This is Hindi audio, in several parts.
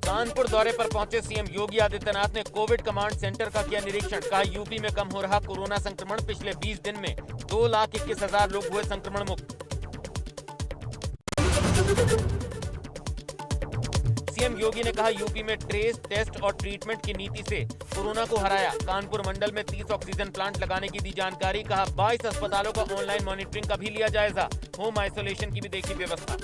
कानपुर दौरे पर पहुंचे सीएम योगी आदित्यनाथ ने कोविड कमांड सेंटर का किया निरीक्षण। कहा यूपी में कम हो रहा कोरोना संक्रमण। पिछले 20 दिन में 2,21,000 लोग हुए संक्रमण मुक्त। सीएम योगी ने कहा यूपी में ट्रेस, टेस्ट और ट्रीटमेंट की नीति से कोरोना को हराया। कानपुर मंडल में 30 ऑक्सीजन प्लांट लगाने की दी जानकारी। कहा 22 अस्पतालों का ऑनलाइन मॉनिटरिंग का भी लिया जायजा। होम आइसोलेशन की भी देखी व्यवस्था।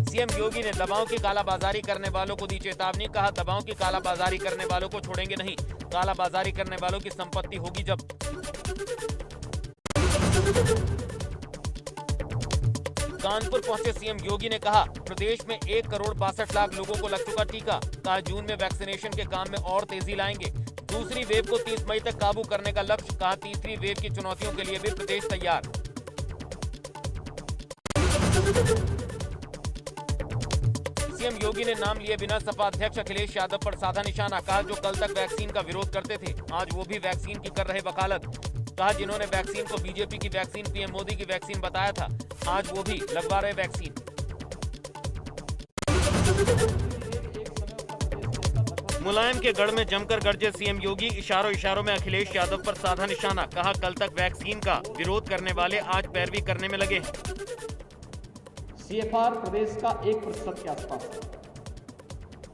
सीएम योगी ने दवाओं की कालाबाजारी करने वालों को दी चेतावनी। कहा दवाओं की कालाबाजारी करने वालों को छोड़ेंगे नहीं। कालाबाजारी करने वालों की संपत्ति होगी जब्त। कानपुर पहुंचे सीएम योगी ने कहा प्रदेश में 1,62,00,000 लोगों को लग चुका टीका। कहा जून में वैक्सीनेशन के काम में और तेजी लाएंगे। दूसरी वेव को 30 मई तक काबू करने का लक्ष्य। कहा तीसरी वेव की चुनौतियों के लिए भी प्रदेश तैयार। सीएम योगी ने नाम लिए बिना सपा अध्यक्ष अखिलेश यादव पर साधा निशाना। कहा जो कल तक वैक्सीन का विरोध करते थे आज वो भी वैक्सीन की कर रहे वकालत। कहा जिन्होंने वैक्सीन को बीजेपी की वैक्सीन, पीएम मोदी की वैक्सीन बताया था आज वो भी लगवा रहे वैक्सीन। मुलायम के गढ़ में जमकर गरजे सीएम योगी। इशारों इशारों में अखिलेश यादव पर साधा निशाना। कहा कल तक वैक्सीन का विरोध करने वाले आज पैरवी करने में लगे हैं। CFR प्रदेश का 1% के आसपास है।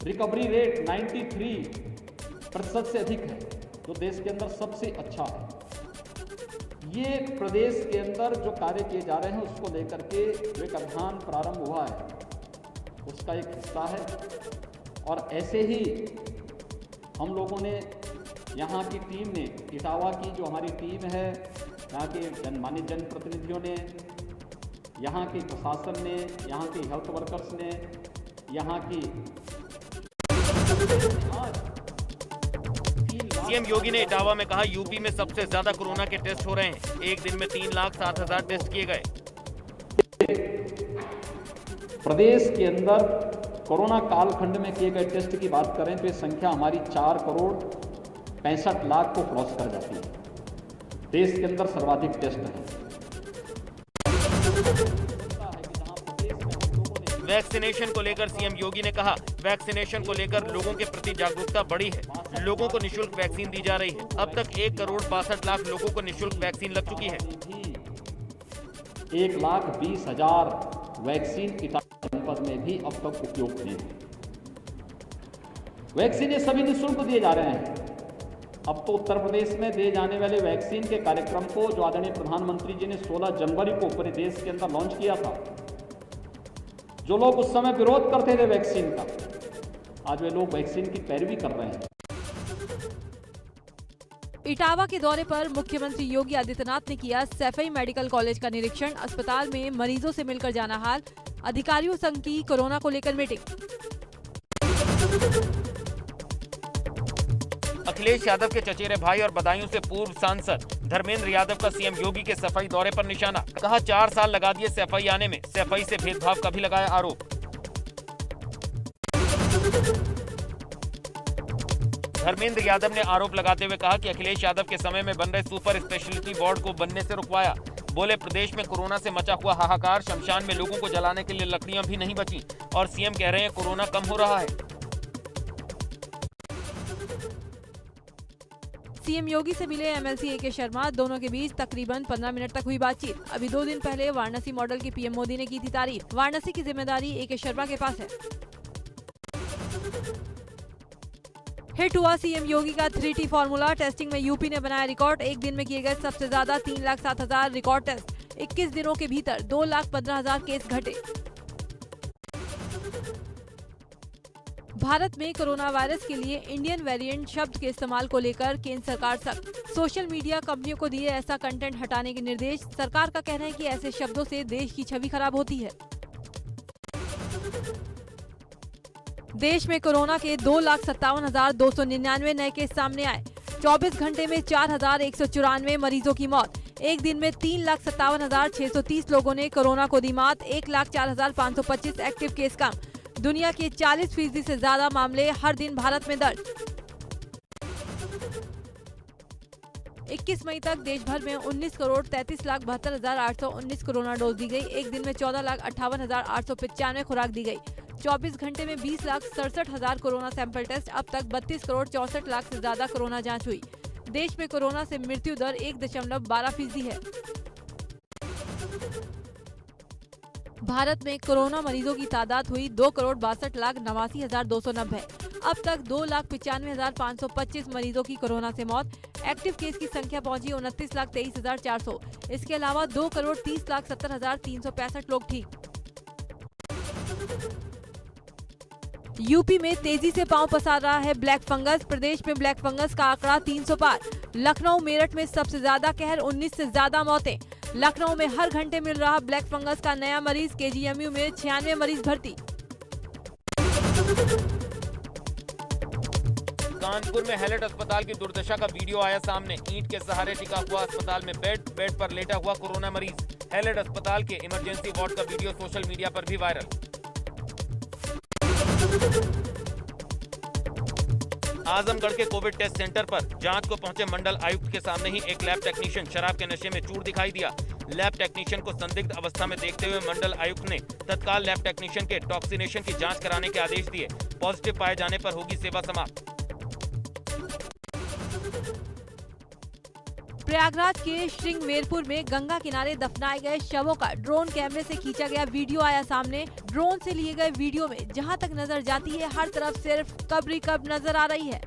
रिकवरी रेट 93% से अधिक है, जो देश के अंदर सबसे अच्छा है। ये प्रदेश के अंदर जो कार्य किए जा रहे हैं उसको लेकर के जो एक अभियान प्रारंभ हुआ है उसका एक हिस्सा है। और ऐसे ही हम लोगों ने यहाँ की टीम ने, इटावा की जो हमारी टीम है, यहाँ के जनमानस जनप्रतिनिधियों ने, यहाँ के प्रशासन ने, यहाँ के हेल्थ वर्कर्स ने, यहाँ की सीएम योगी ने इटावा में कहा यूपी में सबसे ज्यादा कोरोना के टेस्ट हो रहे हैं। एक दिन में 3,07,000 टेस्ट किए गए। प्रदेश के अंदर कोरोना कालखंड में किए गए टेस्ट की बात करें तो ये संख्या हमारी 4,65,00,000 को क्रॉस कर जाती है। देश के अंदर सर्वाधिक टेस्ट है। वैक्सीनेशन को लेकर सीएम योगी ने कहा वैक्सीनेशन को लेकर लोगों के प्रति जागरूकता बढ़ी है। लोगों को निःशुल्क वैक्सीन दी जा रही है। अब तक 1,62,00,000 लोगों को निःशुल्क वैक्सीन लग चुकी है। 1,20,000 वैक्सीन इटावा जनपद में भी अब तक उपयोग हुए हैं। वैक्सीन ये सभी निःशुल्क दिए जा रहे हैं। अब तो उत्तर प्रदेश में दिए जाने वाले वैक्सीन के कार्यक्रम को जो आदरणीय प्रधानमंत्री जी ने 16 जनवरी को पूरे देश के अंदर लॉन्च किया था, जो लोग उस समय विरोध करते थे वैक्सीन का, आज वे लोग वैक्सीन की पैरवी कर रहे हैं। इटावा के दौरे पर मुख्यमंत्री योगी आदित्यनाथ ने किया सैफई मेडिकल कॉलेज का निरीक्षण। अस्पताल में मरीजों से मिलकर जाना हाल। अधिकारियों संग की कोरोना को लेकर मीटिंग। अखिलेश यादव के चचेरे भाई और बदायूं से पूर्व सांसद धर्मेंद्र यादव का सीएम योगी के सफाई दौरे पर निशाना। कहा 4 साल लगा दिए सफाई आने में। सफाई से भेदभाव का भी लगाया आरोप। धर्मेंद्र यादव ने आरोप लगाते हुए कहा कि अखिलेश यादव के समय में बन रहे सुपर स्पेशलिटी वार्ड को बनने से रुकवाया। बोले प्रदेश में कोरोना से मचा हुआ हाहाकार, शमशान में लोगों को जलाने के लिए लकड़ियां भी नहीं बची और सीएम कह रहे हैं कोरोना कम हो रहा है। सीएम योगी से मिले एमएलसी ए के शर्मा। दोनों के बीच तकरीबन 15 मिनट तक हुई बातचीत। अभी 2 दिन पहले वाराणसी मॉडल की पीएम मोदी ने की थी तारीफ। वाराणसी की जिम्मेदारी ए के शर्मा के पास है। हिट हुआ सीएम योगी का 3T फॉर्मूला। टेस्टिंग में यूपी ने बनाया रिकॉर्ड। एक दिन में किए गए सबसे ज्यादा 3,07,000 रिकॉर्ड टेस्ट। 21 दिनों के भीतर 2,15,000 केस घटे। भारत में कोरोना वायरस के लिए इंडियन वेरिएंट शब्द के इस्तेमाल को लेकर केंद्र सरकार सख्त। सोशल मीडिया कंपनियों को दिए ऐसा कंटेंट हटाने के निर्देश। सरकार का कहना है कि ऐसे शब्दों से देश की छवि खराब होती है। देश में कोरोना के 2,57,299 नए केस सामने आए। 24 घंटे में 4,194 मरीजों की मौत। एक दिन में 3,57,630 लोगों ने कोरोना को दी मात। 1,04,525 एक्टिव केस कम। दुनिया के 40% से ज्यादा मामले हर दिन भारत में दर्ज। 21 मई तक देश भर में 19,33,72,819 कोरोना डोज दी गई। एक दिन में 14,58,895 खुराक दी गई। 24 घंटे में 20,67,000 कोरोना सैंपल टेस्ट। अब तक 32,64,00,000 से ज्यादा कोरोना जांच हुई। देश में कोरोना से मृत्यु दर 1.12% है। भारत में कोरोना मरीजों की तादाद हुई 2,62,89,290। अब तक 2,95,525 मरीजों की कोरोना से मौत। एक्टिव केस की संख्या पहुंची 29,23,400। इसके अलावा 2,30,70,365 लोग ठीक। यूपी में तेजी से पांव पसार रहा है ब्लैक फंगस। प्रदेश में ब्लैक फंगस का आंकड़ा 300 पार। लखनऊ मेरठ में सबसे ज्यादा कहर, 19 से ज्यादा मौतें। लखनऊ में हर घंटे मिल रहा ब्लैक फंगस का नया मरीज। केजीएमयू में 96 मरीज भर्ती। कानपुर में हैलेट अस्पताल की दुर्दशा का वीडियो आया सामने। ईंट के सहारे टिका हुआ अस्पताल में बेड पर लेटा हुआ कोरोना मरीज। हैलेट अस्पताल के इमरजेंसी वार्ड का वीडियो सोशल मीडिया पर भी वायरल। आजमगढ़ के कोविड टेस्ट सेंटर पर जांच को पहुंचे मंडल आयुक्त के सामने ही एक लैब टेक्नीशियन शराब के नशे में चूर दिखाई दिया। लैब टेक्नीशियन को संदिग्ध अवस्था में देखते हुए मंडल आयुक्त ने तत्काल लैब टेक्नीशियन के टॉक्सिनेशन की जांच कराने के आदेश दिए। पॉजिटिव पाए जाने पर होगी सेवा समाप्त। प्रयागराज के श्रृंगवेरपुर में गंगा किनारे दफनाए गए शवों का ड्रोन कैमरे से खींचा गया वीडियो आया सामने। ड्रोन से लिए गए वीडियो में जहां तक नजर जाती है हर तरफ सिर्फ कब्र ही कब्र नजर आ रही है।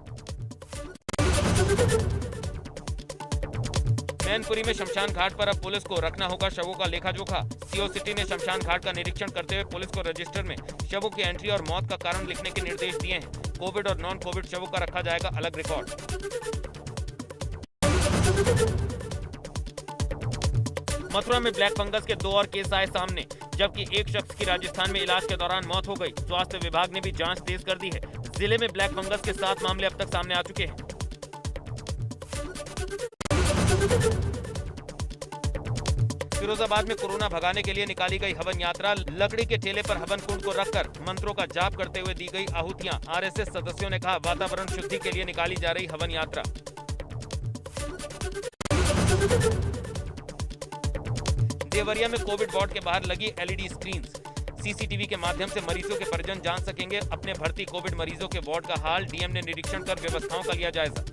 मैनपुरी में शमशान घाट पर अब पुलिस को रखना होगा शवों का लेखा जोखा। सीओ सिटी ने शमशान घाट का निरीक्षण करते हुए पुलिस को रजिस्टर में शवों की एंट्री और मौत का कारण लिखने के निर्देश दिए हैं। कोविड और नॉन कोविड शवों का रखा जाएगा अलग रिकॉर्ड। मथुरा में ब्लैक फंगस के 2 और केस आए सामने, जबकि एक शख्स की राजस्थान में इलाज के दौरान मौत हो गई। स्वास्थ्य विभाग ने भी जांच तेज कर दी है। जिले में ब्लैक फंगस के 7 मामले अब तक सामने आ चुके हैं। फिरोजाबाद में कोरोना भगाने के लिए निकाली गई हवन यात्रा। लकड़ी के ठेले पर हवन कुंड को रखकर मंत्रों का जाप करते हुए दी गई आहुतियां। आरएसएस सदस्यों ने कहा वातावरण शुद्धि के लिए निकाली जा रही हवन यात्रा। देवरिया में कोविड वार्ड के बाहर लगी एलईडी स्क्रीन्स। सीसीटीवी के माध्यम से मरीजों के परिजन जान सकेंगे अपने भर्ती कोविड मरीजों के वार्ड का हाल। डीएम ने निरीक्षण कर व्यवस्थाओं का लिया जायजा।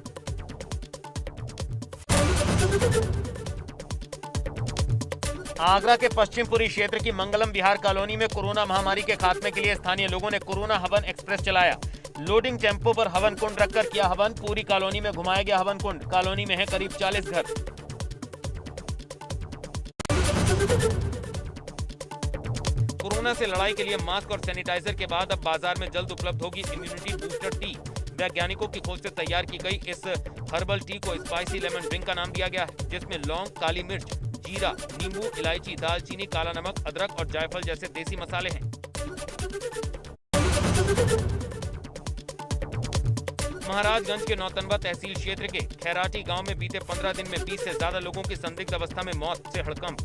आगरा के पश्चिमपुरी क्षेत्र की मंगलम विहार कॉलोनी में कोरोना महामारी के खात्मे के लिए स्थानीय लोगों ने कोरोना हवन एक्सप्रेस चलाया। लोडिंग टेम्पो पर हवन कुंड रखकर किया हवन। पूरी कॉलोनी में घुमाया गया हवन कुंड। कॉलोनी में है करीब 40 घर। कोरोना से लड़ाई के लिए मास्क और सैनिटाइजर के बाद अब बाजार में जल्द उपलब्ध होगी इम्यूनिटी बूस्टर टी। वैज्ञानिकों की खोज से तैयार की गई इस हर्बल टी को स्पाइसी लेमन ड्रिंक का नाम दिया गया है, जिसमें लौंग, काली मिर्च, जीरा, नींबू, इलायची, दालचीनी, काला नमक, अदरक और जायफल जैसे देसी मसाले हैं। महाराजगंज के नौतनवा तहसील क्षेत्र के खैराटी गांव में बीते 15 दिन में 20 से ज्यादा लोगों की संदिग्ध अवस्था में मौत से हड़कंप।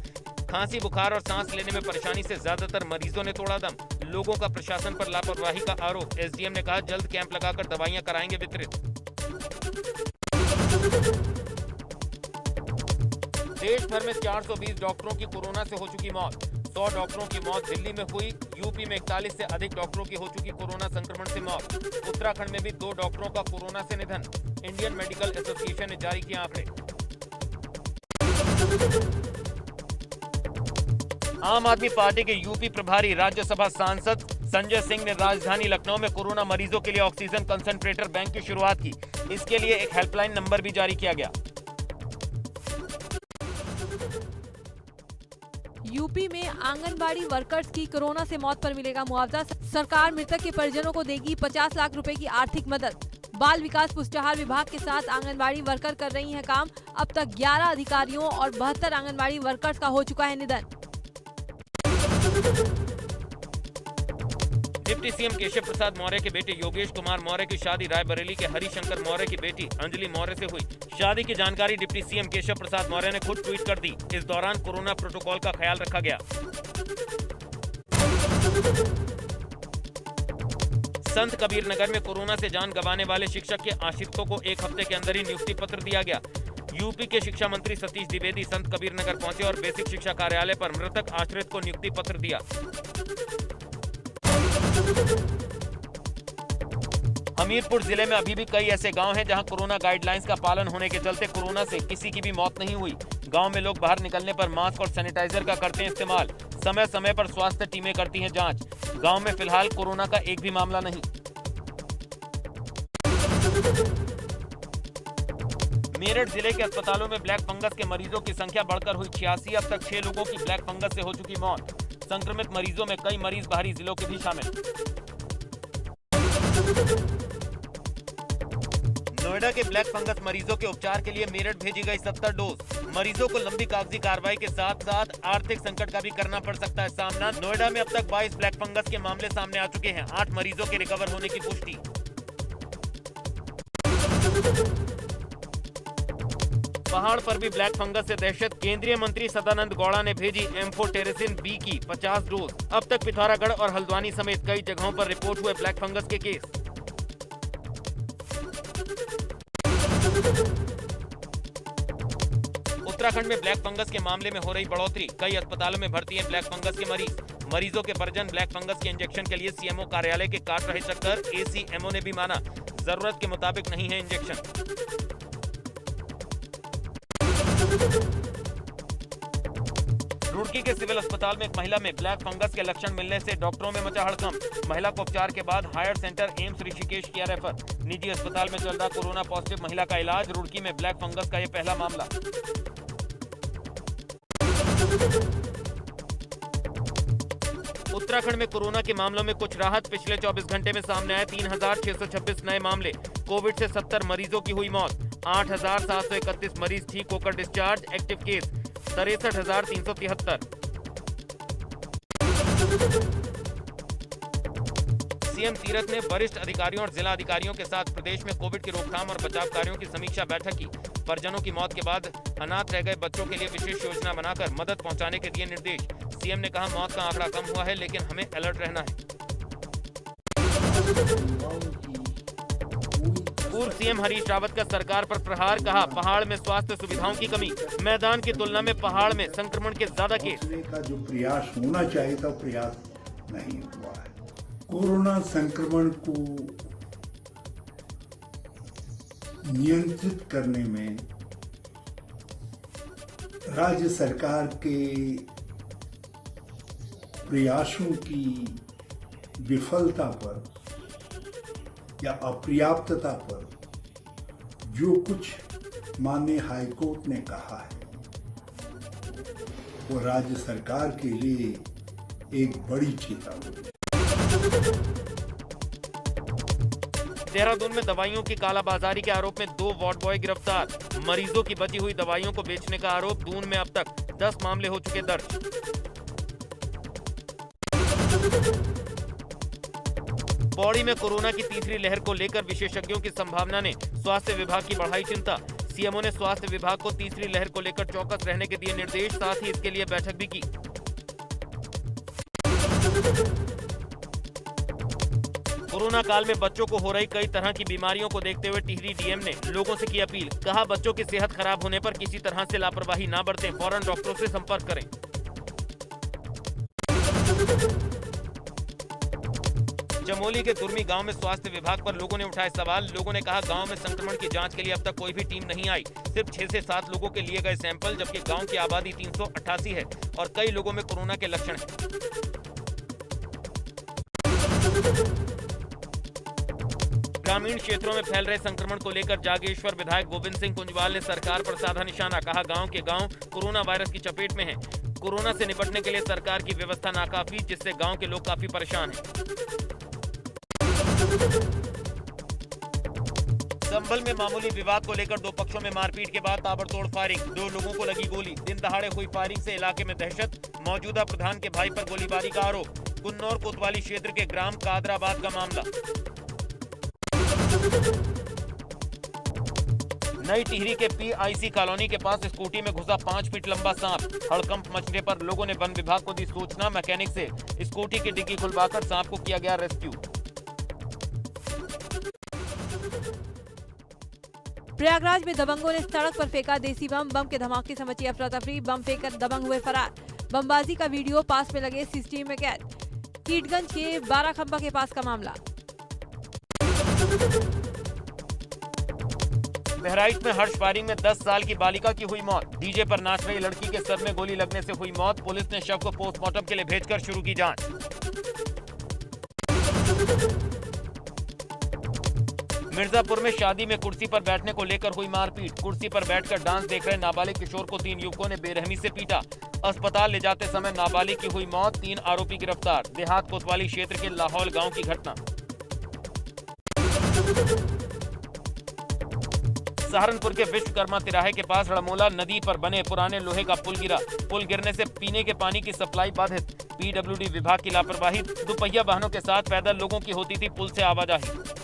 खांसी, बुखार और सांस लेने में परेशानी से ज्यादातर मरीजों ने तोड़ा दम। लोगों का प्रशासन पर लापरवाही का आरोप। एसडीएम ने कहा जल्द कैंप लगाकर दवाइयां कराएंगे वितरित। देश भर में 420 डॉक्टरों की कोरोना से हो चुकी मौत। 100 डॉक्टरों की मौत दिल्ली में हुई। यूपी में 41 से अधिक डॉक्टरों की हो चुकी कोरोना संक्रमण से मौत। उत्तराखंड में भी 2 डॉक्टरों का कोरोना से निधन। इंडियन मेडिकल एसोसिएशन ने जारी किए आंकड़े। आम आदमी पार्टी के यूपी प्रभारी राज्यसभा सांसद संजय सिंह ने राजधानी लखनऊ में कोरोना मरीजों के लिए ऑक्सीजन कंसंट्रेटर बैंक की शुरुआत की। इसके लिए एक हेल्पलाइन नंबर भी जारी किया गया। यूपी में आंगनबाड़ी वर्कर्स की कोरोना से मौत पर मिलेगा मुआवजा। सरकार मृतक के परिजनों को देगी 50 लाख रुपए की आर्थिक मदद। बाल विकास पुष्टाहार विभाग के साथ आंगनबाड़ी वर्कर कर रही हैं काम। अब तक 11 अधिकारियों और 72 आंगनबाड़ी वर्कर्स का हो चुका है निधन। डिप्टी सीएम केशव प्रसाद मौर्य के बेटे योगेश कुमार मौर्य की शादी रायबरेली के हरिशंकर मौर्य की बेटी अंजलि मौर्य से हुई। शादी की जानकारी डिप्टी सीएम केशव प्रसाद मौर्य ने खुद ट्वीट कर दी। इस दौरान कोरोना प्रोटोकॉल का ख्याल रखा गया। संत कबीर नगर में कोरोना से जान गंवाने वाले शिक्षक के आश्रितों को 1 हफ्ते के अंदर ही नियुक्ति पत्र दिया गया। यूपी के शिक्षा मंत्री सतीश द्विवेदी संत कबीर नगर पहुंचे और बेसिक शिक्षा कार्यालय पर मृतक आश्रित को नियुक्ति पत्र दिया। हमीरपुर जिले में अभी भी कई ऐसे गांव हैं जहां कोरोना गाइडलाइंस का पालन होने के चलते कोरोना से किसी की भी मौत नहीं हुई। गांव में लोग बाहर निकलने पर मास्क और सैनिटाइजर का करते हैं इस्तेमाल। समय समय पर स्वास्थ्य टीमें करती हैं जांच। गांव में फिलहाल कोरोना का एक भी मामला नहीं। मेरठ जिले के अस्पतालों में ब्लैक फंगस के मरीजों की संख्या बढ़कर हुई 86। अब तक 6 लोगों की ब्लैक फंगस से हो चुकी मौत। संक्रमित मरीजों में कई मरीज बाहरी जिलों के भी शामिल। नोएडा के ब्लैक फंगस मरीजों के उपचार के लिए मेरठ भेजी गई 70 डोज। मरीजों को लंबी कागजी कार्रवाई के साथ साथ आर्थिक संकट का भी करना पड़ सकता है सामना। नोएडा में अब तक 22 ब्लैक फंगस के मामले सामने आ चुके हैं। 8 मरीजों के रिकवर होने की पुष्टि। पहाड़ पर भी ब्लैक फंगस से दहशत। केंद्रीय मंत्री सदानंद गौड़ा ने भेजी एम्फोटेरिसिन बी की 50 डोज। अब तक पिथौरागढ़ और हल्द्वानी समेत कई जगहों पर रिपोर्ट हुए ब्लैक फंगस के केस। उत्तराखंड में ब्लैक फंगस के मामले में हो रही बढ़ोतरी। कई अस्पतालों में भर्ती हैं ब्लैक फंगस के मरीज। मरीजों के परिजन ब्लैक फंगस के इंजेक्शन के लिए सीएमओ कार्यालय के काट रहे चक्कर। एसीएमओ ने भी माना जरूरत के मुताबिक नहीं है इंजेक्शन। रुड़की के सिविल अस्पताल में एक महिला में ब्लैक फंगस के लक्षण मिलने से डॉक्टरों में मचा हड़कंप। महिला को उपचार के बाद हायर सेंटर एम्स ऋषिकेश किया रेफर। निजी अस्पताल में चल रहा कोरोना पॉजिटिव महिला का इलाज। रुड़की में ब्लैक फंगस का यह पहला मामला। उत्तराखंड में कोरोना के मामलों में कुछ राहत। पिछले 24 घंटे में सामने आए 3626 नए मामले। कोविड से 70 मरीजों की हुई मौत। 8731 मरीज ठीक होकर discharge. Active case 63,373। CM Tirath ने वरिष्ठ अधिकारियों और जिला अधिकारियों के साथ प्रदेश में कोविड की रोकथाम और बचाव कार्यों की समीक्षा बैठक की। परिजनों की मौत के बाद अनाथ रह गए बच्चों के लिए विशेष योजना बनाकर मदद पहुंचाने के दिए निर्देश। सीएम ने कहा मौत का आंकड़ा कम हुआ है लेकिन हमें अलर्ट रहना है। पूर्व सीएम हरीश रावत का सरकार पर प्रहार। कहा पहाड़ में स्वास्थ्य सुविधाओं की कमी। मैदान की तुलना में पहाड़ में संक्रमण के ज्यादा केस। का जो प्रयास होना चाहिए था प्रयास नहीं हुआ है। कोरोना संक्रमण को नियंत्रित करने में राज्य सरकार के प्रयासों की विफलता पर या अपर्याप्तता पर जो कुछ माननीय हाईकोर्ट ने कहा है वो राज्य सरकार के लिए एक बड़ी चेतावनी है। देहरादून में दवाइयों की कालाबाजारी के आरोप में 2 वार्ड बॉय गिरफ्तार। मरीजों की बची हुई दवाइयों को बेचने का आरोप। दून में अब तक 10 मामले हो चुके दर्ज। पौड़ी में कोरोना की तीसरी लहर को लेकर विशेषज्ञों की संभावना ने स्वास्थ्य विभाग की बढ़ाई चिंता। सीएमओ ने स्वास्थ्य विभाग को तीसरी लहर को लेकर चौकस रहने के दिए निर्देश। साथ ही इसके लिए बैठक भी की। कोरोना काल में बच्चों को हो रही कई तरह की बीमारियों को देखते हुए टिहरी डीएम ने लोगों से की अपील। कहा बच्चों की सेहत खराब होने पर किसी तरह से लापरवाही ना बरतें। फौरन डॉक्टरों से संपर्क करें। चमोली के दुर्मी गांव में स्वास्थ्य विभाग पर लोगों ने उठाए सवाल। लोगों ने कहा गांव में संक्रमण की जांच के लिए अब तक कोई भी टीम नहीं आई। सिर्फ 6 से 7 लोगों के लिए गए सैंपल, जबकि गांव की आबादी 388 है और कई लोगों में कोरोना के लक्षण हैं। ग्रामीण क्षेत्रों में फैल रहे संक्रमण को लेकर जागेश्वर विधायक गोविंद सिंह कुंजवाल ने सरकार पर साधा निशाना। कहा गांव के गांव कोरोना वायरस की चपेट में हैं। कोरोना से निपटने के लिए सरकार की व्यवस्था नाकाफी, जिससे गांव के लोग काफी परेशान हैं। संभल में मामूली विवाद को लेकर 2 पक्षों में मारपीट के बाद ताबड़तोड़ फायरिंग। 2 लोगों को लगी गोली। दिन दहाड़े हुई फायरिंग से इलाके में दहशत। मौजूदा प्रधान के भाई पर गोलीबारी का आरोप। कुन्नौर कोतवाली क्षेत्र के ग्राम कादराबाद का मामला। नई टिहरी के पीआईसी कॉलोनी के पास स्कूटी में घुसा 5 फीट लंबा सांप। हड़कंप मचने पर लोगों ने वन विभाग को दी सूचना। मैकेनिक से स्कूटी की डिग्गी खुलवाकर सांप को किया गया रेस्क्यू। प्रयागराज में दबंगों ने सड़क पर फेंका देसी बम। बम के धमाके से मची अफरा तफरी। बम फेंककर दबंग हुए फरार। बमबाजी का वीडियो पास में लगे सीसीटीवी में कैद। कीटगंज के 12 खंबा के पास का मामला। बहराइच में हर्ष फायरिंग में 10 साल की बालिका की हुई मौत। डीजे पर नाच रही लड़की के सर में गोली लगने से हुई मौत। पुलिस ने शव को पोस्टमार्टम के लिए भेजकर शुरू की जांच। मिर्जापुर में शादी में कुर्सी पर बैठने को लेकर हुई मारपीट। कुर्सी पर बैठकर डांस देख रहे नाबालिग किशोर को 3 युवकों ने बेरहमी से पीटा। अस्पताल ले जाते समय नाबालिग की हुई मौत। 3 आरोपी गिरफ्तार। देहात कोतवाली क्षेत्र के लाहौल गांव की घटना। सहारनपुर के विश्वकर्मा तिराहे के पास रड़मोला नदी पर बने पुराने लोहे का पुल गिरा। पुल गिरने से पीने के पानी की सप्लाई बाधित। पीडब्ल्यूडी विभाग की लापरवाही। दुपहिया वाहनों के साथ पैदल लोगों की होती थी पुल से आवाजाही।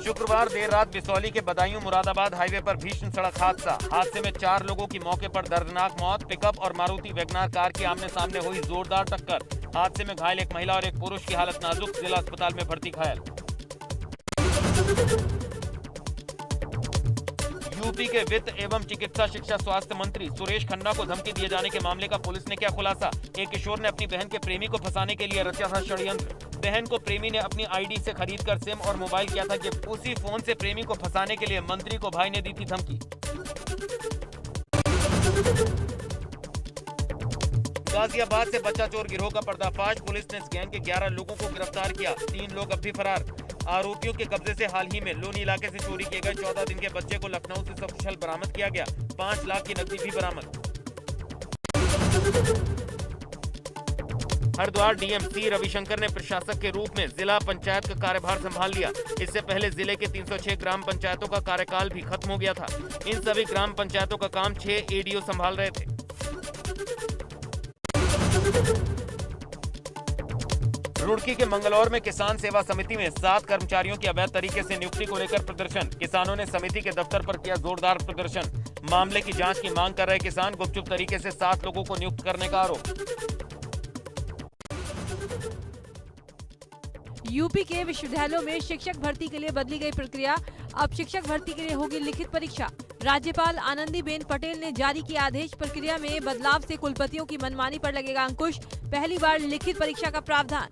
शुक्रवार देर रात बिसौली के बदायूं मुरादाबाद हाईवे पर भीषण सड़क हादसा। हादसे में 4 लोगों की मौके पर दर्दनाक मौत। पिकअप और मारुति वैगनार कार की आमने सामने हुई जोरदार टक्कर। हादसे में घायल एक महिला और एक पुरुष की हालत नाजुक। जिला अस्पताल में भर्ती घायल। यूपी के वित्त एवं चिकित्सा शिक्षा स्वास्थ्य मंत्री सुरेश खन्ना को धमकी दिए जाने के मामले का पुलिस ने किया खुलासा। एक किशोर ने अपनी बहन के प्रेमी को फंसाने के लिए रचा था षड्यंत्र। बहन को प्रेमी ने अपनी आईडी से खरीदकर सिम और मोबाइल किया था। जब उसी फोन से प्रेमी को फंसाने के लिए मंत्री को भाई ने दी थी धमकी। गाजियाबाद से बच्चा चोर गिरोह का पर्दाफाश। पुलिस ने इस गैंग के 11 लोगों को गिरफ्तार किया। 3 लोग अब भी फरार। आरोपियों के कब्जे से हाल ही में लोनी इलाके से चोरी किए गए 14 दिन के बच्चे को लखनऊ से सकुशल बरामद किया गया। 5 लाख की नकदी भी बरामद। हरिद्वार डीएम रविशंकर ने प्रशासक के रूप में जिला पंचायत का कार्यभार संभाल लिया। इससे पहले जिले के 306 ग्राम पंचायतों का कार्यकाल भी खत्म हो गया था। इन सभी ग्राम पंचायतों का काम 6 एडीओ संभाल रहे थे। रुड़की के मंगलौर में किसान सेवा समिति में 7 कर्मचारियों की अवैध तरीके से नियुक्ति को लेकर प्रदर्शन। किसानों ने समिति के दफ्तर पर किया जोरदार प्रदर्शन। मामले की जांच की मांग कर रहे किसान। गुपचुप तरीके से 7 लोगों को नियुक्त करने का आरोप। यूपी के विश्वविद्यालयों में शिक्षक भर्ती के लिए बदली गई प्रक्रिया। अब शिक्षक भर्ती के लिए होगी लिखित परीक्षा। राज्यपाल आनंदीबेन पटेल ने जारी किया आदेश। प्रक्रिया में बदलाव से कुलपतियों की मनमानी पर लगेगा अंकुश। पहली बार लिखित परीक्षा का प्रावधान।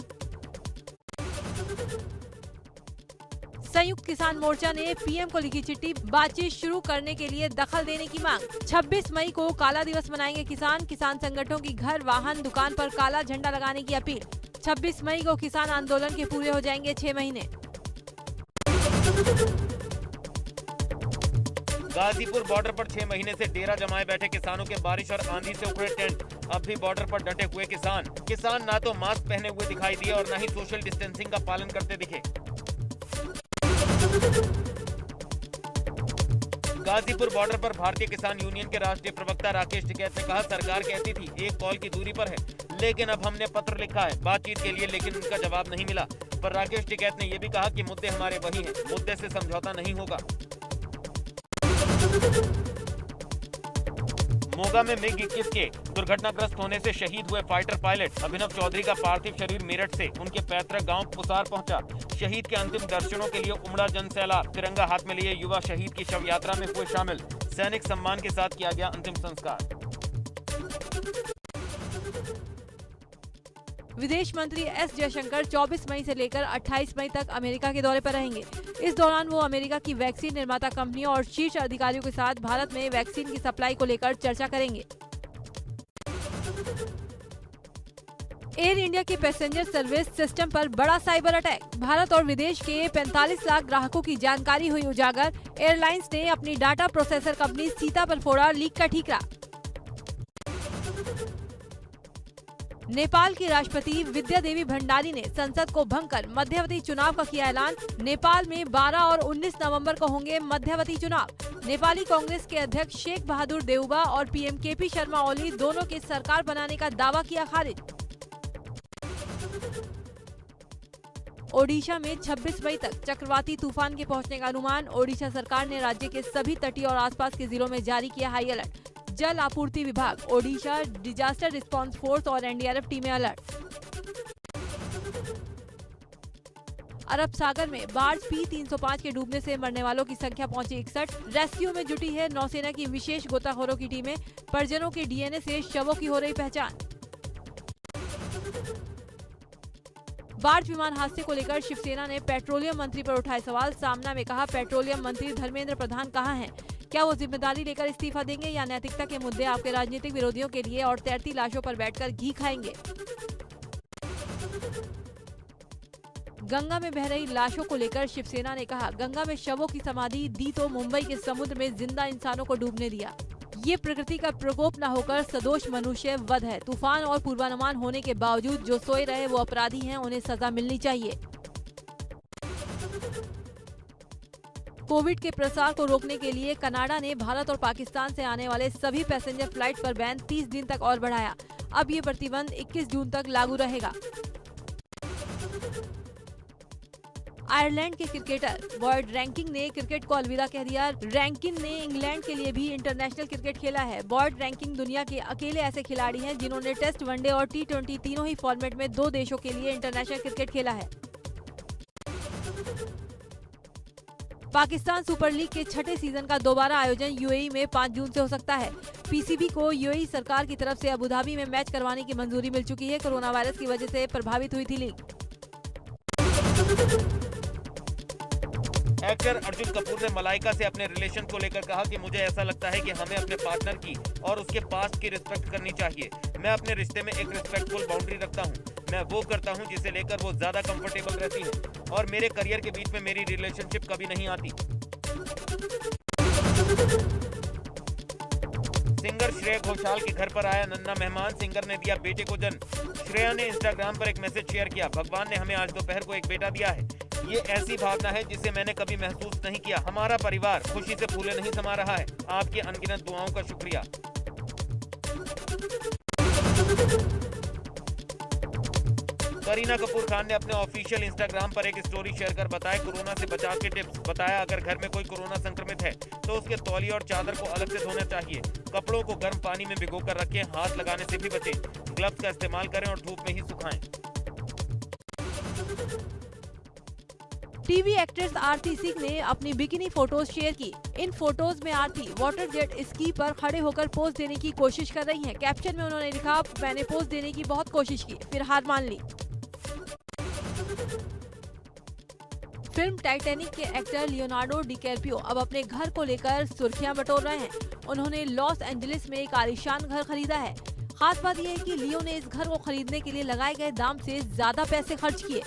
संयुक्त किसान मोर्चा ने पीएम को लिखी चिट्ठी। बातचीत शुरू करने के लिए दखल देने की मांग। 26 मई को काला दिवस मनाएंगे किसान। किसान संगठनों की घर, वाहन, दुकान पर काला झंडा लगाने की अपील। 26 मई को किसान आंदोलन के पूरे हो जाएंगे 6 महीने। गाजीपुर बॉर्डर पर 6 महीने से डेरा जमाए बैठे किसानों के बारिश और आंधी से उखड़े टेंट। अब भी बॉर्डर पर डटे हुए किसान ना तो मास्क पहने हुए दिखाई दिए और न ही सोशल डिस्टेंसिंग का पालन करते दिखे। गाजीपुर बॉर्डर पर भारतीय किसान यूनियन के राष्ट्रीय प्रवक्ता राकेश टिकैत ने कहा, सरकार कहती थी 1 कॉल की दूरी पर है, लेकिन अब हमने पत्र लिखा है बातचीत के लिए, लेकिन उनका जवाब नहीं मिला। पर राकेश टिकैत ने यह भी कहा कि मुद्दे हमारे वही हैं, मुद्दे से समझौता नहीं होगा। मोगा में मिग 21 के दुर्घटनाग्रस्त होने से शहीद हुए फाइटर पायलट अभिनव चौधरी का पार्थिव शरीर मेरठ से उनके पैतृक गांव पुसार पहुंचा। शहीद के अंतिम दर्शनों के लिए उमड़ा जनसैलाब। तिरंगा हाथ में लिए युवा शहीद की शव यात्रा में हुए शामिल। सैनिक सम्मान के साथ किया गया अंतिम संस्कार। विदेश मंत्री एस जयशंकर 24 मई से लेकर 28 मई तक अमेरिका के दौरे पर रहेंगे। इस दौरान वो अमेरिका की वैक्सीन निर्माता कंपनियों और शीर्ष अधिकारियों के साथ भारत में वैक्सीन की सप्लाई को लेकर चर्चा करेंगे। एयर इंडिया के पैसेंजर सर्विस सिस्टम पर बड़ा साइबर अटैक। भारत और विदेश के 45 लाख ग्राहकों की जानकारी हुई उजागर। एयरलाइंस ने अपनी डाटा प्रोसेसर कंपनी सीता पर फोड़ा लीक का ठीकरा। नेपाल की राष्ट्रपति विद्या देवी भंडारी ने संसद को भंग कर मध्यावधि चुनाव का किया ऐलान। नेपाल में 12 और 19 नवंबर को होंगे मध्यावधि चुनाव। नेपाली कांग्रेस के अध्यक्ष शेख बहादुर देउबा और पीएम केपी शर्मा ओली दोनों के सरकार बनाने का दावा किया खारिज। ओडिशा में 26 मई तक चक्रवाती तूफान के पहुंचने का अनुमान। ओडिशा सरकार ने राज्य के सभी तटीय और आसपास के जिलों में जारी किया हाई अलर्ट। जल आपूर्ति विभाग, ओडिशा डिजास्टर रिस्पांस फोर्स और एनडीआरएफ टीमें अलर्ट। अरब सागर में बार्ज P-305 के डूबने से मरने वालों की संख्या पहुंची 61। रेस्क्यू में जुटी है नौसेना की विशेष गोताखोरों की टीमें। परिजनों के डीएनए से शवों की हो रही पहचान। बार्ज विमान हादसे को लेकर शिवसेना ने पेट्रोलियम मंत्री पर उठाए सवाल। सामना में कहा, पेट्रोलियम मंत्री धर्मेंद्र प्रधान कहाँ हैं? क्या वो जिम्मेदारी लेकर इस्तीफा देंगे या नैतिकता के मुद्दे आपके राजनीतिक विरोधियों के लिए और तैरती लाशों पर बैठकर घी खाएंगे? गंगा में बह रही लाशों को लेकर शिवसेना ने कहा, गंगा में शवों की समाधि दी तो मुंबई के समुद्र में जिंदा इंसानों को डूबने दिया। ये प्रकृति का प्रकोप न होकर सदोष मनुष्य वध है। तूफान और पूर्वानुमान होने के बावजूद जो सोए रहे वो अपराधी हैं, उन्हें सजा मिलनी चाहिए। कोविड के प्रसार को रोकने के लिए कनाडा ने भारत और पाकिस्तान से आने वाले सभी पैसेंजर फ्लाइट पर बैन 30 दिन तक और बढ़ाया। अब ये प्रतिबंध 21 जून तक लागू रहेगा। आयरलैंड के क्रिकेटर बॉयड रैंकिंग ने क्रिकेट को अलविदा कह दिया। रैंकिन ने इंग्लैंड के लिए भी इंटरनेशनल क्रिकेट खेला है। बॉयड रैंकिंग दुनिया के अकेले ऐसे खिलाड़ी हैं जिन्होंने टेस्ट, वनडे और T20 तीनों ही फॉर्मेट में 2 देशों के लिए इंटरनेशनल क्रिकेट खेला है। पाकिस्तान सुपर लीग के 6ठे सीजन का दोबारा आयोजन यूएई में 5 जून से हो सकता है। पीसीबी को यूएई सरकार की तरफ से अबुधाबी में मैच करवाने की मंजूरी मिल चुकी है। कोरोना वायरस की वजह से प्रभावित हुई थी लीग। एक्टर अर्जुन कपूर ने मलाइका से अपने रिलेशन को लेकर कहा कि मुझे ऐसा लगता है कि हमें अपने पार्टनर की और उसके पास्ट की रिस्पेक्ट करनी चाहिए। मैं अपने रिश्ते में एक रिस्पेक्टफुल बाउंड्री रखता हूँ। मैं वो करता हूँ जिसे लेकर वो ज्यादा कंफर्टेबल रहती है और मेरे करियर के बीच में मेरी रिलेशनशिप कभी नहीं आती। सिंगर श्रेया घोषाल के घर पर आया नन्हा मेहमान। सिंगर ने दिया बेटे को जन्म। श्रेया ने इंस्टाग्राम पर एक मैसेज शेयर किया, भगवान ने हमें आज दोपहर को एक बेटा दिया है। ये ऐसी भावना है जिसे मैंने कभी महसूस नहीं किया। हमारा परिवार खुशी से फूले नहीं समा रहा है। आपके अनगिनत दुआओं का शुक्रिया। करीना कपूर खान ने अपने ऑफिशियल इंस्टाग्राम पर एक स्टोरी शेयर कर बताया कोरोना से बचाव के टिप्स। बताया अगर घर में कोई कोरोना संक्रमित है तो उसके तौलिया और चादर को अलग से धोना चाहिए। कपड़ों को गर्म पानी में भिगोकर रखें। हाथ लगाने से भी बचें। ग्लव्स का इस्तेमाल करें और धूप में ही सुखाएं। टीवी एक्ट्रेस आरती सिंह ने अपनी बिकिनी फोटोज शेयर की। इन फोटोज में आरती वाटर जेट स्की पर खड़े होकर पोज देने की कोशिश कर रही हैं। कैप्शन में उन्होंने लिखा, मैंने पोज देने की बहुत कोशिश की, फिर हार मान ली। फिल्म टाइटैनिक के एक्टर लियोनार्डो डिकैप्रियो अब अपने घर को लेकर सुर्खियां बटोर रहे हैं। उन्होंने लॉस एंजलिस में एक आलीशान घर खरीदा है। खास बात यह है कि लियो ने इस घर को खरीदने के लिए लगाए गए दाम से ज्यादा पैसे खर्च किए।